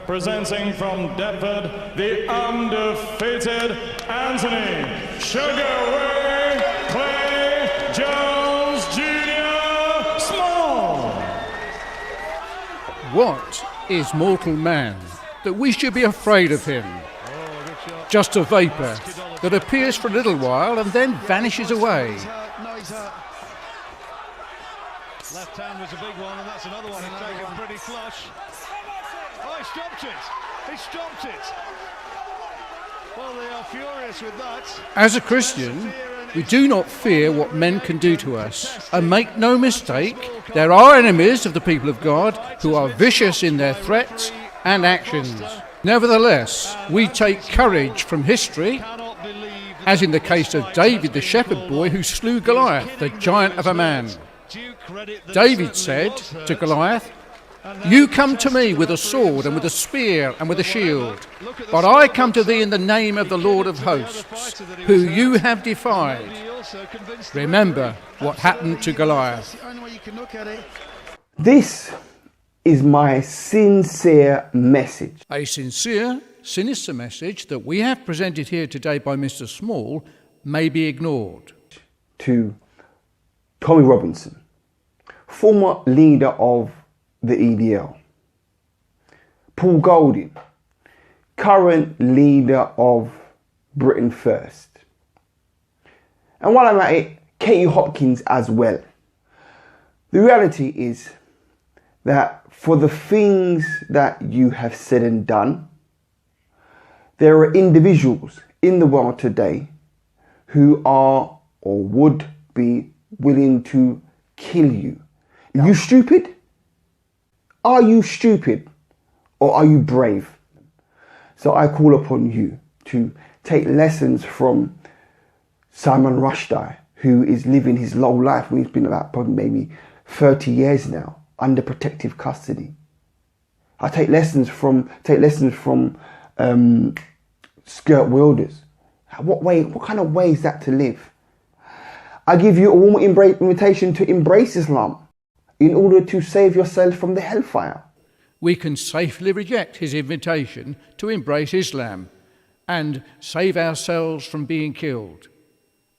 Presenting from Deptford, the undefeated Anthony Sugar Ray Clay Jones Jr. Small. What is mortal man that we should be afraid of him? Just a vapour that appears for a little while and then vanishes away. Left hand was a big one, and that's another one he's taken pretty flush. Oh, he stopped it! He stopped it! Well, they are furious with that. As a Christian, we do not fear what men can do to us. And make no mistake, there are enemies of the people of God who are vicious in their threats and actions. Nevertheless, we take courage from history, as in the case of David the shepherd boy who slew Goliath, the giant of a man. David said to Goliath, "You come to me with a sword and with a spear and with a shield, but I come to thee in the name of the Lord of hosts, who you have defied." Remember what happened to Goliath. This is my sincere message. A sincere, sinister message that we have presented here today by Mr. Small may be ignored. To Tommy Robinson, former leader of the EDL. Paul Golding, current leader of Britain First. And while I'm at it, Katy Hopkins as well. The reality is that for the things that you have said and done, there are individuals in the world today who are or would be willing to kill you. Are you stupid? Are you stupid? Or are you brave? So I call upon you to take lessons from Salman Rushdie, who is living his low life. He's been about probably maybe 30 years now under protective custody. I take lessons from Skirt Wilders. What kind of way is that to live? I give you a warm invitation to embrace Islam in order to save yourself from the hellfire. We can safely reject his invitation to embrace Islam and save ourselves from being killed.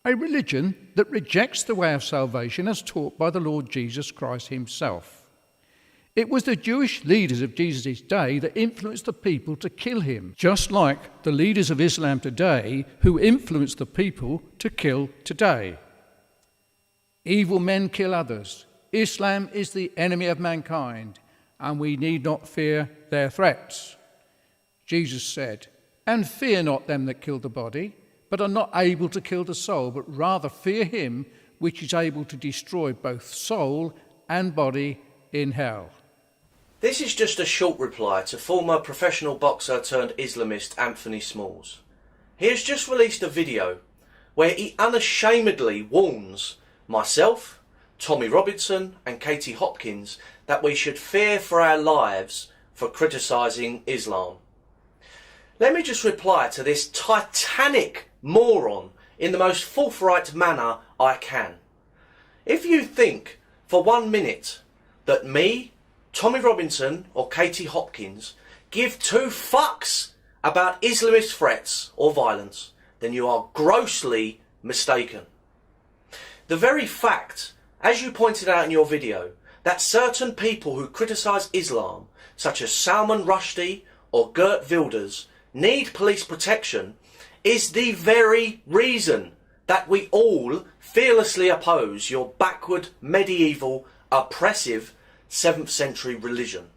A religion that rejects the way of salvation as taught by the Lord Jesus Christ himself. It was the Jewish leaders of Jesus' day that influenced the people to kill him, just like the leaders of Islam today who influence the people to kill today. Evil men kill others. Islam is the enemy of mankind, and we need not fear their threats. Jesus said, "And fear not them that kill the body, but are not able to kill the soul, but rather fear him which is able to destroy both soul and body in hell." This is just a short reply to former professional boxer turned Islamist Anthony Smalls. He has just released a video where he unashamedly warns myself, Tommy Robinson and Katy Hopkins that we should fear for our lives for criticising Islam. Let me just reply to this titanic moron in the most forthright manner I can. If you think for 1 minute that me, Tommy Robinson or Katy Hopkins give two fucks about Islamist threats or violence, then you are grossly mistaken. The very fact, as you pointed out in your video, that certain people who criticise Islam, such as Salman Rushdie or Geert Wilders, need police protection is the very reason that we all fearlessly oppose your backward, medieval, oppressive 7th century religion.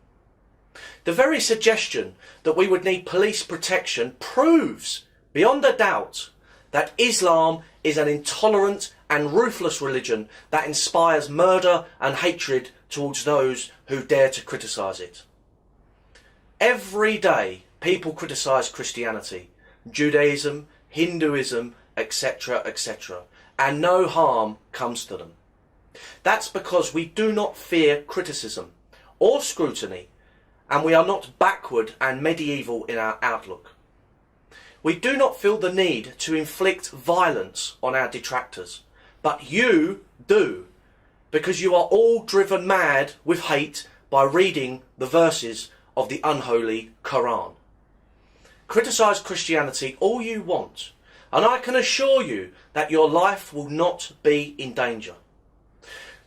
The very suggestion that we would need police protection proves beyond a doubt that Islam is an intolerant and ruthless religion that inspires murder and hatred towards those who dare to criticise it. Every day people criticise Christianity, Judaism, Hinduism, etc., etc., and no harm comes to them. That's because we do not fear criticism or scrutiny, and we are not backward and medieval in our outlook. We do not feel the need to inflict violence on our detractors, but you do, because you are all driven mad with hate by reading the verses of the unholy Quran. Criticise Christianity all you want, and I can assure you that your life will not be in danger.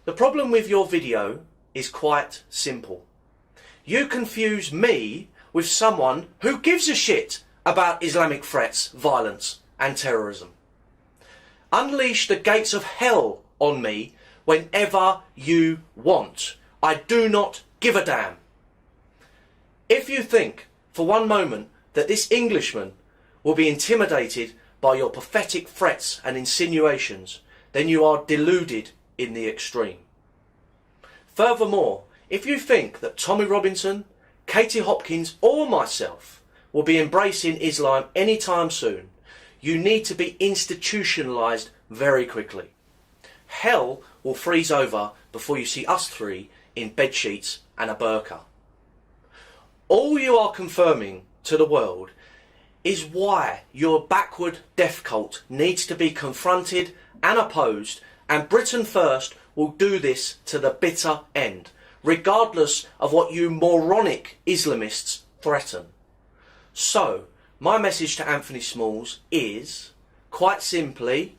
The problem with your video is quite simple. You confuse me with someone who gives a shit about Islamic threats, violence and terrorism. Unleash the gates of hell on me whenever you want. I do not give a damn. If you think for one moment that this Englishman will be intimidated by your pathetic threats and insinuations, then you are deluded in the extreme. Furthermore, if you think that Tommy Robinson, Katy Hopkins or myself will be embracing Islam anytime soon, you need to be institutionalised very quickly. Hell will freeze over before you see us three in bedsheets and a burqa. All you are confirming to the world is why your backward death cult needs to be confronted and opposed, and Britain First will do this to the bitter end, regardless of what you moronic Islamists threaten. So, my message to Anthony Smalls is, quite simply...